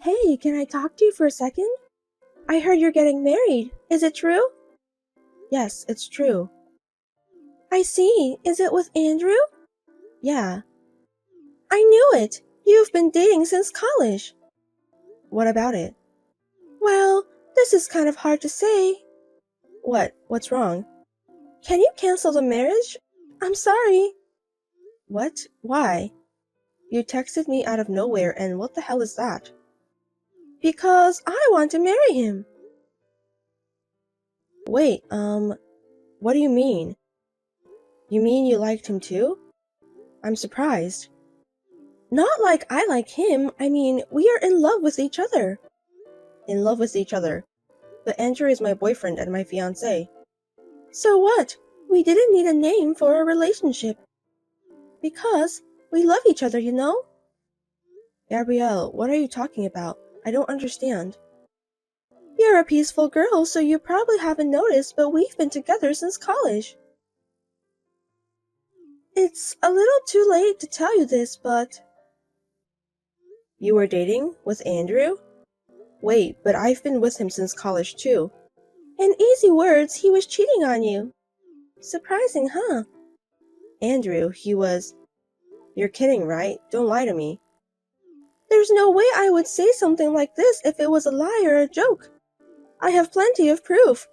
Hey, can I talk to you for a second? I heard you're getting married. Is it true? Yes, it's true. I see. Is it with Andrew? Yeah. I knew it. You've been dating since college. What about it? Well, this is kind of hard to say. What? What's wrong? Can you cancel the marriage? I'm sorry. What? Why? You texted me out of nowhere, and what the hell is that? Because I want to marry him. Wait, what do you mean? You mean you liked him too? I'm surprised. Not like I like him, I mean, we are in love with each other. In love with each other. But Andrew is my boyfriend and my fiancé. So what? We didn't need a name for a relationship. Because we love each other, you know? Gabrielle, what are you talking about? I don't understand. You're a peaceful girl, so you probably haven't noticed, but we've been together since college. It's a little too late to tell you this, but... You were dating with Andrew? Wait, but I've been with him since college too. In easy words, he was cheating on you. Surprising, huh? Andrew, he was... You're kidding, right? Don't lie to me. There's no way I would say something like this if it was a lie or a joke. I have plenty of proof.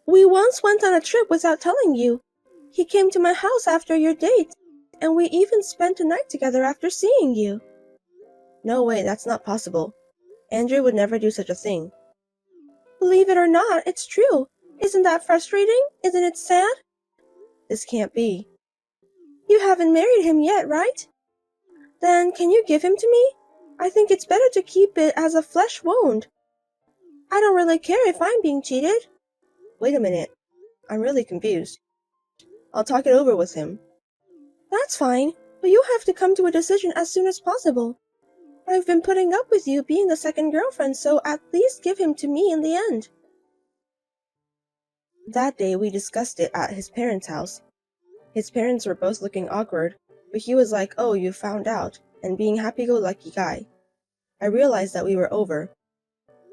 We once went on a trip without telling you. He came to my house after your date, and we even spent a night together after seeing you. No way, that's not possible. Andrew would never do such a thing. Believe it or not, it's true. Isn't that frustrating? Isn't it sad? This can't be. You haven't married him yet, right? Then can you give him to me? I think it's better to keep it as a flesh wound. I don't really care if I'm being cheated. Wait a minute. I'm really confused. I'll talk it over with him. That's fine, but you have to come to a decision as soon as possible. I've been putting up with you being the second girlfriend, so at least give him to me in the end. That day we discussed it at his parents' house. His parents were both looking awkward, but he was like, "Oh, you found out," and being happy-go-lucky guy. I realized that we were over.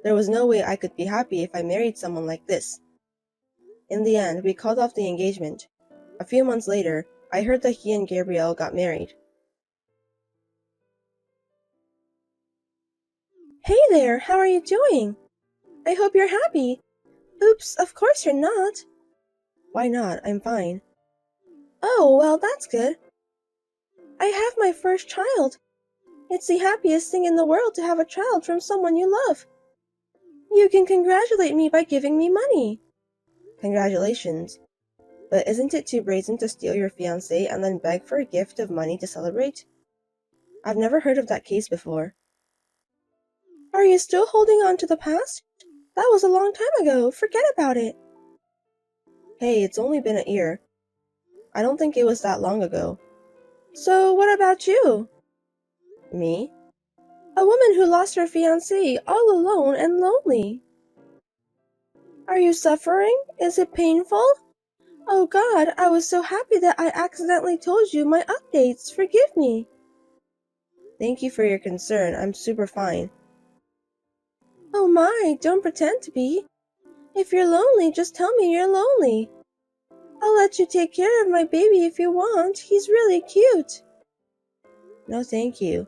There was no way I could be happy if I married someone like this. In the end, we called off the engagement. A few months later, I heard that he and Gabrielle got married. Hey there, how are you doing? I hope you're happy. Oops, of course you're not. Why not? I'm fine. Oh, well, that's good. I have my first child. It's the happiest thing in the world to have a child from someone you love. You can congratulate me by giving me money. Congratulations. But isn't it too brazen to steal your fiancé and then beg for a gift of money to celebrate? I've never heard of that case before. Are you still holding on to the past? That was a long time ago. Forget about it. Hey, it's only been a year. I don't think it was that long ago. So what about you? Me? A woman who lost her fiancé all alone and lonely. Are you suffering? Is it painful? Oh God, I was so happy that I accidentally told you my updates. Forgive me. Thank you for your concern. I'm super fine. Oh my, don't pretend to be. If you're lonely, just tell me you're lonely. I'll let you take care of my baby if you want. He's really cute. No, thank you.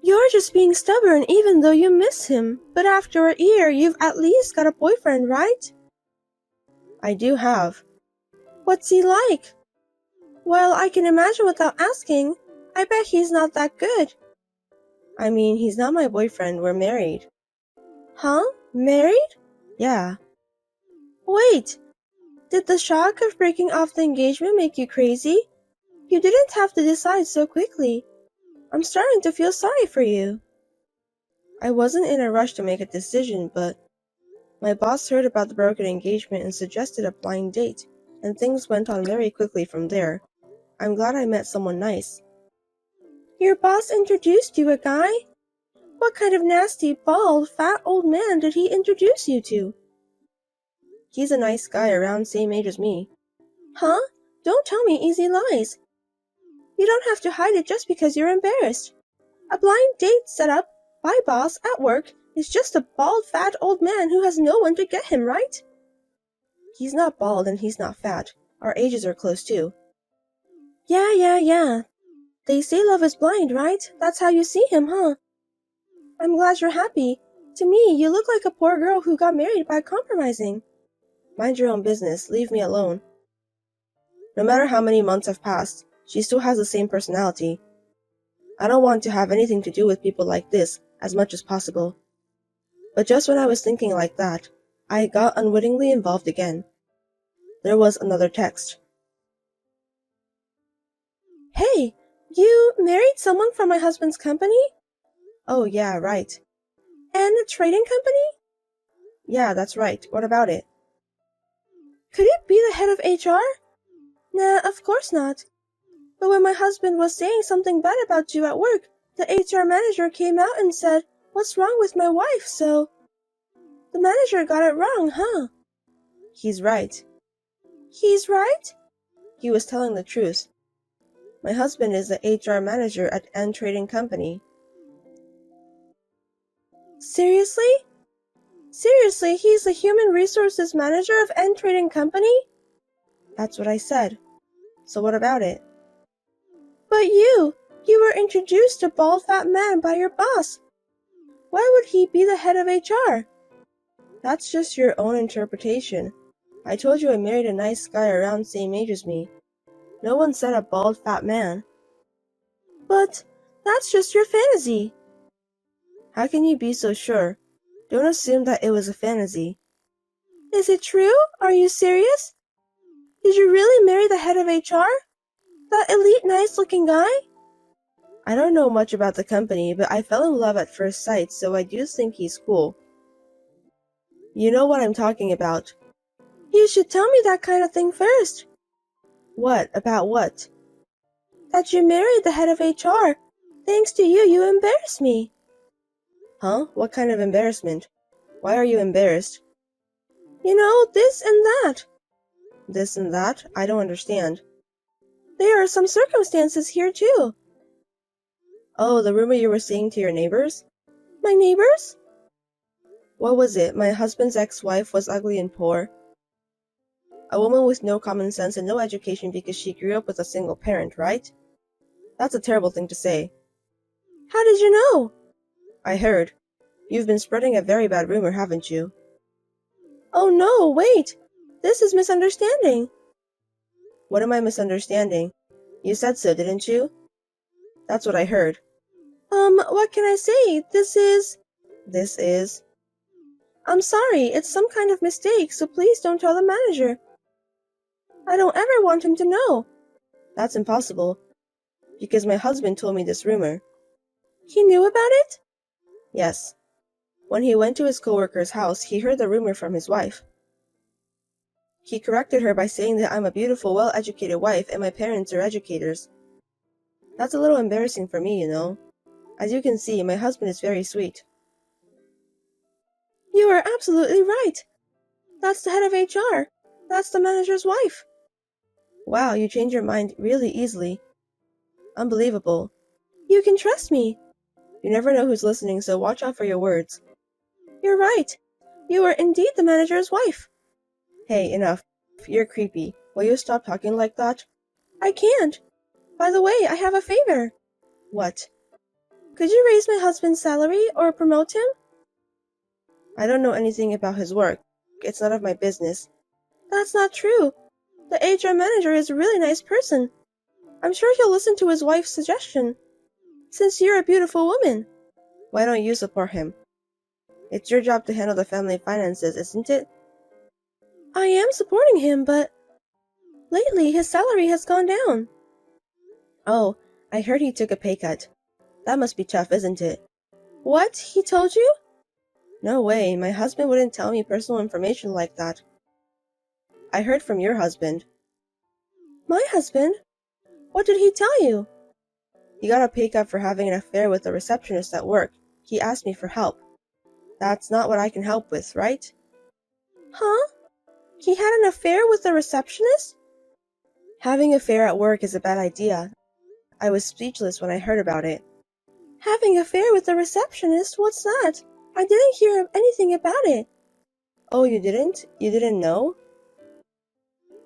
You're just being stubborn even though you miss him. But after a year, you've at least got a boyfriend, right? I do have. What's he like? Well, I can imagine without asking. I bet he's not that good. I mean, he's not my boyfriend. We're married. Huh? Married? Yeah. Wait. Did the shock of breaking off the engagement make you crazy? You didn't have to decide so quickly. I'm starting to feel sorry for you. I wasn't in a rush to make a decision, but my boss heard about the broken engagement and suggested a blind date, and things went on very quickly from there. I'm glad I met someone nice. Your boss introduced you a guy? What kind of nasty, bald, fat old man did he introduce you to? He's a nice guy around same age as me. Huh? Don't tell me easy lies. You don't have to hide it just because you're embarrassed. A blind date set up My boss at work is just a bald, fat old man who has no one to get him, right? He's not bald and he's not fat. Our ages are close too. Yeah. They say love is blind, right? That's how you see him, huh? I'm glad you're happy. To me, you look like a poor girl who got married by compromising. Mind your own business. Leave me alone. No matter how many months have passed, she still has the same personality. I don't want to have anything to do with people like this as much as possible. But just when I was thinking like that, I got unwittingly involved again. There was another text. Hey, you married someone from my husband's company? Oh yeah, right. And a trading company? Yeah, that's right. What about it? Could it be the head of HR? Nah, of course not. But when my husband was saying something bad about you at work, the HR manager came out and said, "What's wrong with my wife?" So the manager got it wrong, huh? He's right. He's right? He was telling the truth. My husband is the HR manager at N Trading Company. Seriously? Seriously, he's the human resources manager of N Trading Company? That's what I said. So what about it? But you were introduced to bald fat man by your boss. Why would he be the head of HR? That's just your own interpretation. I told you I married a nice guy around same age as me. No one said a bald fat man. But that's just your fantasy. How can you be so sure? Don't assume that it was a fantasy. Is it true? Are you serious? Did you really marry the head of HR? That elite nice looking guy? I don't know much about the company, but I fell in love at first sight, so I do think he's cool. You know what I'm talking about. You should tell me that kind of thing first. What? About what? That you married the head of HR. Thanks to you, you embarrass me. Huh? What kind of embarrassment? Why are you embarrassed? You know, this and that. This and that? I don't understand. There are some circumstances here, too. Oh, the rumor you were saying to your neighbors? My neighbors? What was it? My husband's ex-wife was ugly and poor. A woman with no common sense and no education because she grew up with a single parent, right? That's a terrible thing to say. How did you know? I heard. You've been spreading a very bad rumor, haven't you? Oh no, wait! This is misunderstanding. What am I misunderstanding? You said so, didn't you? That's what I heard. What can I say? This is... I'm sorry, it's some kind of mistake, so please don't tell the manager. I don't ever want him to know. That's impossible, because my husband told me this rumor. He knew about it? Yes. When he went to his coworker's house, he heard the rumor from his wife. He corrected her by saying that I'm a beautiful, well-educated wife and my parents are educators. That's a little embarrassing for me, you know. As you can see, my husband is very sweet. You are absolutely right. That's the head of HR. That's the manager's wife. Wow, you change your mind really easily. Unbelievable. You can trust me. You never know who's listening, so watch out for your words. You're right. You are indeed the manager's wife. Hey, enough. You're creepy. Will you stop talking like that? I can't. By the way, I have a favor. What? Could you raise my husband's salary or promote him? I don't know anything about his work. It's none of my business. That's not true. The HR manager is a really nice person. I'm sure he'll listen to his wife's suggestion. Since you're a beautiful woman. Why don't you support him? It's your job to handle the family finances, isn't it? I am supporting him, but lately his salary has gone down. Oh, I heard he took a pay cut. That must be tough, isn't it? What? He told you? No way, my husband wouldn't tell me personal information like that. I heard from your husband. My husband? What did he tell you? He got a pay cut for having an affair with a receptionist at work. He asked me for help. That's not what I can help with, right? Huh? He had an affair with a receptionist? Having an affair at work is a bad idea. I was speechless when I heard about it. Having an affair with a receptionist? What's that? I didn't hear anything about it. Oh, you didn't? You didn't know?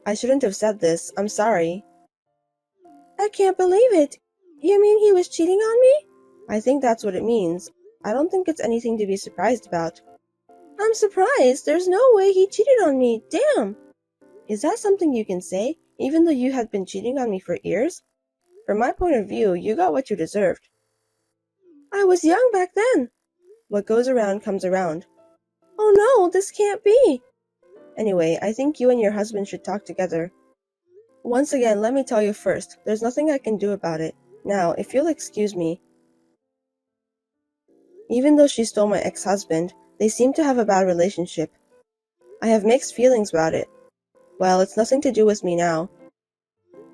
I shouldn't have said this. I'm sorry. I can't believe it. You mean he was cheating on me? I think that's what it means. I don't think it's anything to be surprised about. I'm surprised. There's no way he cheated on me. Damn. Is that something you can say, even though you had been cheating on me for years? From my point of view, you got what you deserved. I was young back then. What goes around comes around. Oh no, this can't be. Anyway, I think you and your husband should talk together. Once again, let me tell you first, there's nothing I can do about it. Now, if you'll excuse me. Even though she stole my ex-husband, they seem to have a bad relationship. I have mixed feelings about it. Well, it's nothing to do with me now.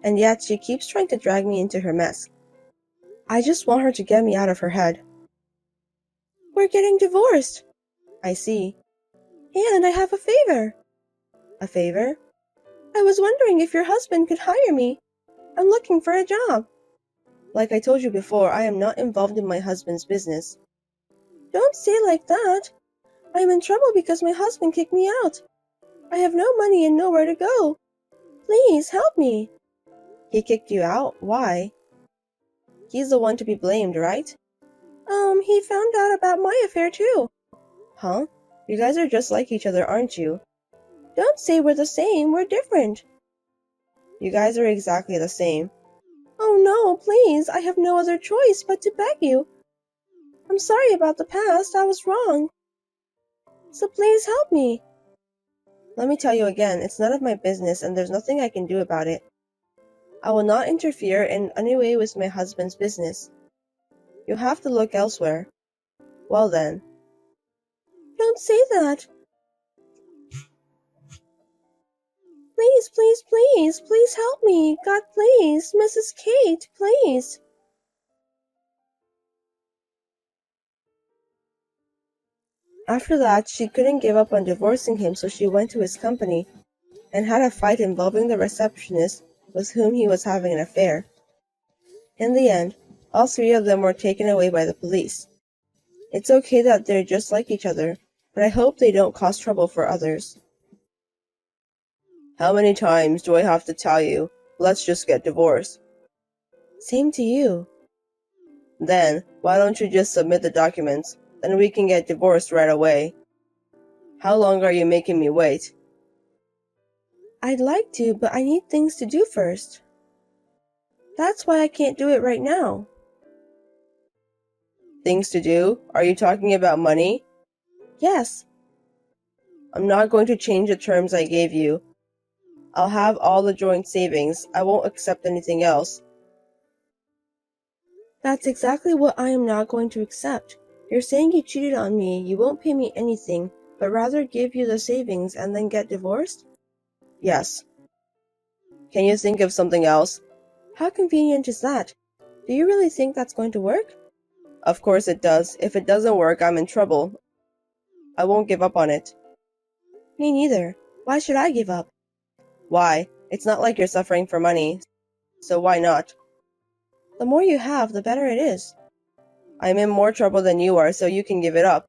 And yet, she keeps trying to drag me into her mess. I just want her to get me out of her head. We're getting divorced. I see. And I have a favor. A favor? I was wondering if your husband could hire me. I'm looking for a job. Like I told you before, I am not involved in my husband's business. Don't say like that. I'm in trouble because my husband kicked me out. I have no money and nowhere to go. Please help me. He kicked you out? Why? He's the one to be blamed, right? He found out about my affair too. Huh? You guys are just like each other, aren't you? Don't say we're the same, we're different. You guys are exactly the same. Oh no, please, I have no other choice but to beg you. I'm sorry about the past, I was wrong. So please help me. Let me tell you again, it's none of my business and there's nothing I can do about it. I will not interfere in any way with my husband's business. You'll have to look elsewhere. Well then. Don't say that. Please, please, please, please help me. God, please. Mrs. Kate, please. After that, she couldn't give up on divorcing him, so she went to his company and had a fight involving the receptionist with whom he was having an affair. In the end, all three of them were taken away by the police. It's okay that they're just like each other, but I hope they don't cause trouble for others. How many times do I have to tell you, let's just get divorced? Same to you. Then, why don't you just submit the documents, then we can get divorced right away. How long are you making me wait? I'd like to, but I need things to do first. That's why I can't do it right now. Things to do? Are you talking about money? Yes. I'm not going to change the terms I gave you. I'll have all the joint savings. I won't accept anything else. That's exactly what I am not going to accept. You're saying you cheated on me, you won't pay me anything, but rather give you the savings and then get divorced? Yes. Can you think of something else? How convenient is that? Do you really think that's going to work? Of course it does. If it doesn't work, I'm in trouble. I won't give up on it. Me neither. Why should I give up? Why? It's not like you're suffering for money, so why not? The more you have, the better it is. I'm in more trouble than you are, so you can give it up.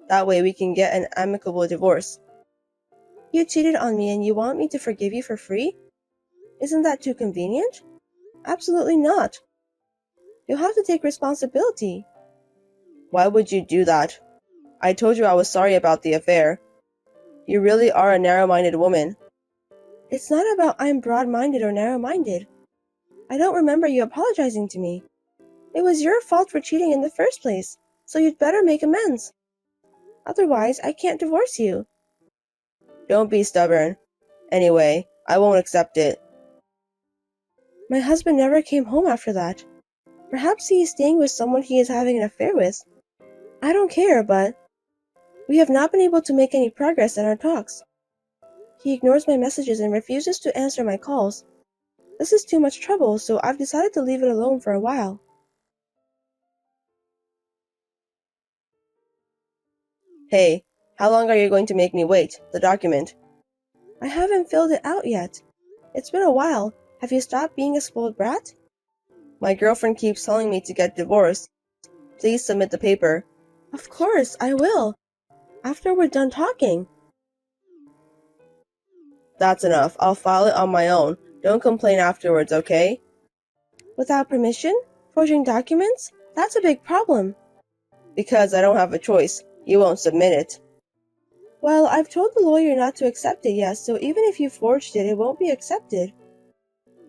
That way we can get an amicable divorce. You cheated on me and you want me to forgive you for free? Isn't that too convenient? Absolutely not. You'll have to take responsibility. Why would you do that? I told you I was sorry about the affair. You really are a narrow-minded woman. It's not about I'm broad-minded or narrow-minded. I don't remember you apologizing to me. It was your fault for cheating in the first place, so you'd better make amends. Otherwise, I can't divorce you. Don't be stubborn. Anyway, I won't accept it. My husband never came home after that. Perhaps he is staying with someone he is having an affair with. I don't care, but we have not been able to make any progress in our talks. He ignores my messages and refuses to answer my calls. This is too much trouble, so I've decided to leave it alone for a while. Hey, how long are you going to make me wait? The document. I haven't filled it out yet. It's been a while. Have you stopped being a spoiled brat? My girlfriend keeps telling me to get divorced. Please submit the paper. Of course, I will. After we're done talking. That's enough. I'll file it on my own. Don't complain afterwards, okay? Without permission? Forging documents? That's a big problem. Because I don't have a choice. You won't submit it. Well, I've told the lawyer not to accept it yet, so even if you forged it, it won't be accepted.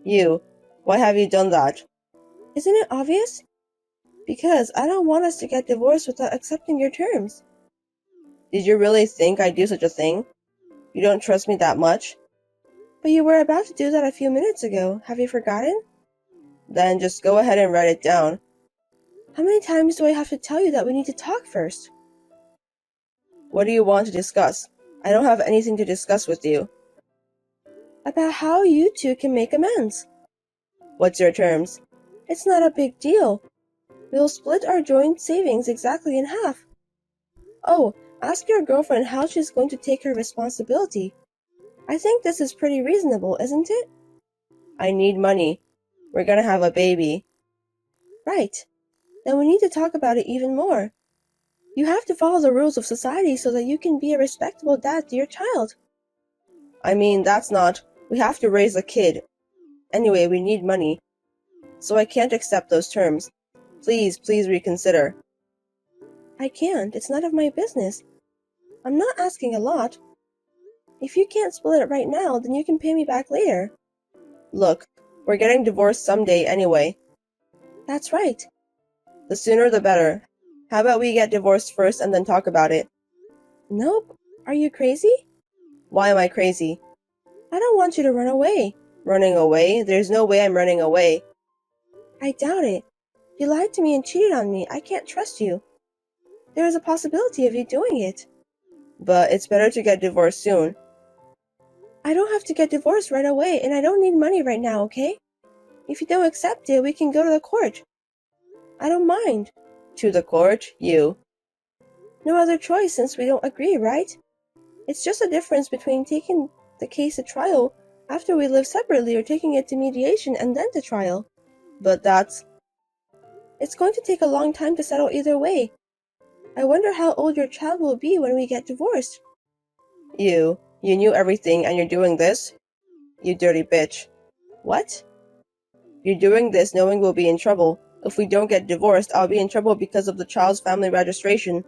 Why have you done that? Isn't it obvious? Because I don't want us to get divorced without accepting your terms. Did you really think I'd do such a thing? You don't trust me that much? But you were about to do that a few minutes ago. Have you forgotten? Then just go ahead and write it down. How many times do I have to tell you that we need to talk first? What do you want to discuss? I don't have anything to discuss with you. About how you two can make amends. What's your terms? It's not a big deal. We'll split our joint savings exactly in half. Oh, ask your girlfriend how she's going to take her responsibility. I think this is pretty reasonable, isn't it? I need money. We're gonna have a baby. Right. Then we need to talk about it even more. You have to follow the rules of society so that you can be a respectable dad to your child. I mean, that's not. We have to raise a kid. Anyway, we need money. So I can't accept those terms. Please reconsider. I can't. It's none of my business. I'm not asking a lot. If you can't split it right now, then you can pay me back later. Look, we're getting divorced someday anyway. That's right. The sooner the better. How about we get divorced first and then talk about it? Nope. Are you crazy? Why am I crazy? I don't want you to run away. Running away? There's no way I'm running away. I doubt it. You lied to me and cheated on me. I can't trust you. There is a possibility of you doing it. But it's better to get divorced soon. I don't have to get divorced right away, and I don't need money right now, okay? If you don't accept it, we can go to the court. I don't mind. To the court? You. No other choice since we don't agree, right? It's just a difference between taking the case to trial after we live separately or taking it to mediation and then to trial. But it's going to take a long time to settle either way. I wonder how old your child will be when we get divorced. You knew everything and you're doing this? You dirty bitch. What? You're doing this knowing we'll be in trouble. If we don't get divorced, I'll be in trouble because of the child's family registration.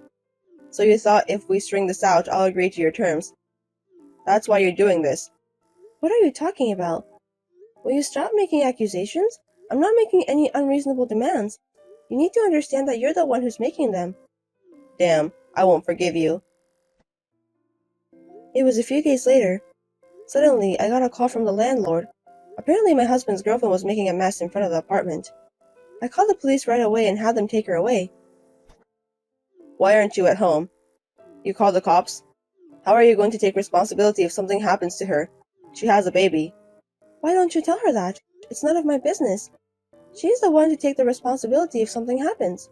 So you thought if we string this out, I'll agree to your terms. That's why you're doing this. What are you talking about? Will you stop making accusations? I'm not making any unreasonable demands. You need to understand that you're the one who's making them. Damn, I won't forgive you. It was a few days later. Suddenly, I got a call from the landlord. Apparently, my husband's girlfriend was making a mess in front of the apartment. I called the police right away and had them take her away. Why aren't you at home? You called the cops? How are you going to take responsibility if something happens to her? She has a baby. Why don't you tell her that? It's none of my business. She's the one to take the responsibility if something happens.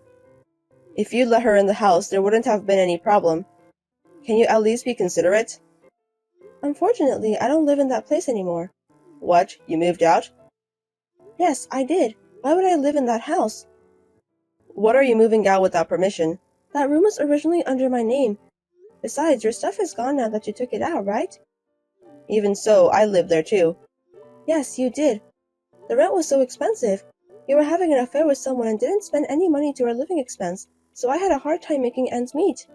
If you'd let her in the house, there wouldn't have been any problem. Can you at least be considerate? Unfortunately, I don't live in that place anymore. What? You moved out? Yes, I did. Why would I live in that house? What are you moving out without permission? That room was originally under my name. Besides, your stuff is gone now that you took it out, right? Even so, I lived there too. Yes, you did. The rent was so expensive. You were having an affair with someone and didn't spend any money to our living expense, so I had a hard time making ends meet.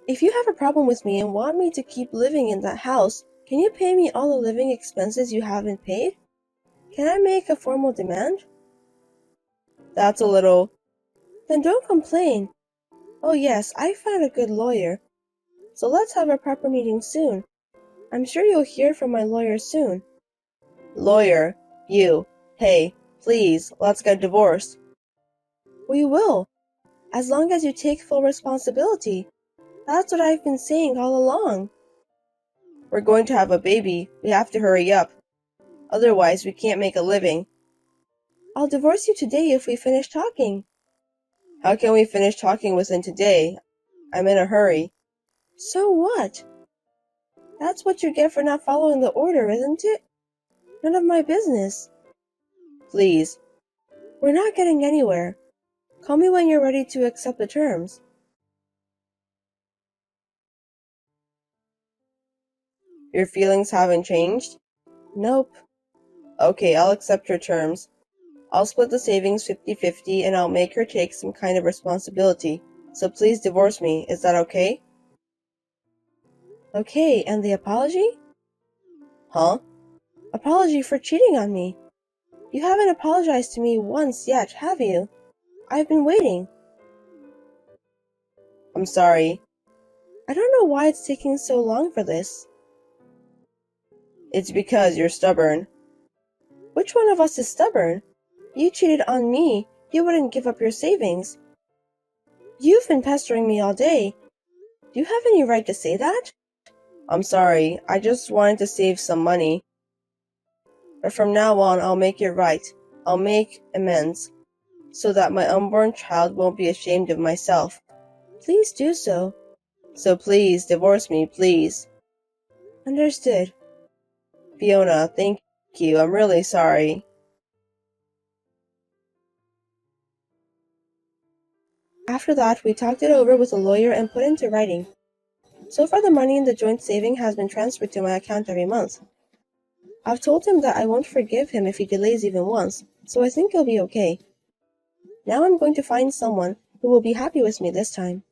If you have a problem with me and want me to keep living in that house, can you pay me all the living expenses you haven't paid? Can I make a formal demand? That's a little... Then don't complain. Oh yes, I found a good lawyer. So let's have a proper meeting soon. I'm sure you'll hear from my lawyer soon. Lawyer? You. Hey, please, let's get divorced. We will, as long as you take full responsibility. That's what I've been saying all along. We're going to have a baby. We have to hurry up. Otherwise, we can't make a living. I'll divorce you today if we finish talking. How can we finish talking within today? I'm in a hurry. So what? That's what you get for not following the order, isn't it? None of my business. Please. We're not getting anywhere. Call me when you're ready to accept the terms. Your feelings haven't changed? Nope. Okay, I'll accept your terms. I'll split the savings 50-50 and I'll make her take some kind of responsibility. So please divorce me. Is that okay? Okay, and the apology? Huh? Apology for cheating on me. You haven't apologized to me once yet, have you? I've been waiting. I'm sorry. I don't know why it's taking so long for this. It's because you're stubborn. Which one of us is stubborn? You cheated on me. You wouldn't give up your savings. You've been pestering me all day. Do you have any right to say that? I'm sorry. I just wanted to save some money. But from now on, I'll make it right. I'll make amends so that my unborn child won't be ashamed of myself. Please do so. So please, divorce me, please. Understood. Fiona, thank you. I'm really sorry. After that, we talked it over with a lawyer and put into writing. So far, the money in the joint saving has been transferred to my account every month. I've told him that I won't forgive him if he delays even once, so I think he'll be okay. Now I'm going to find someone who will be happy with me this time.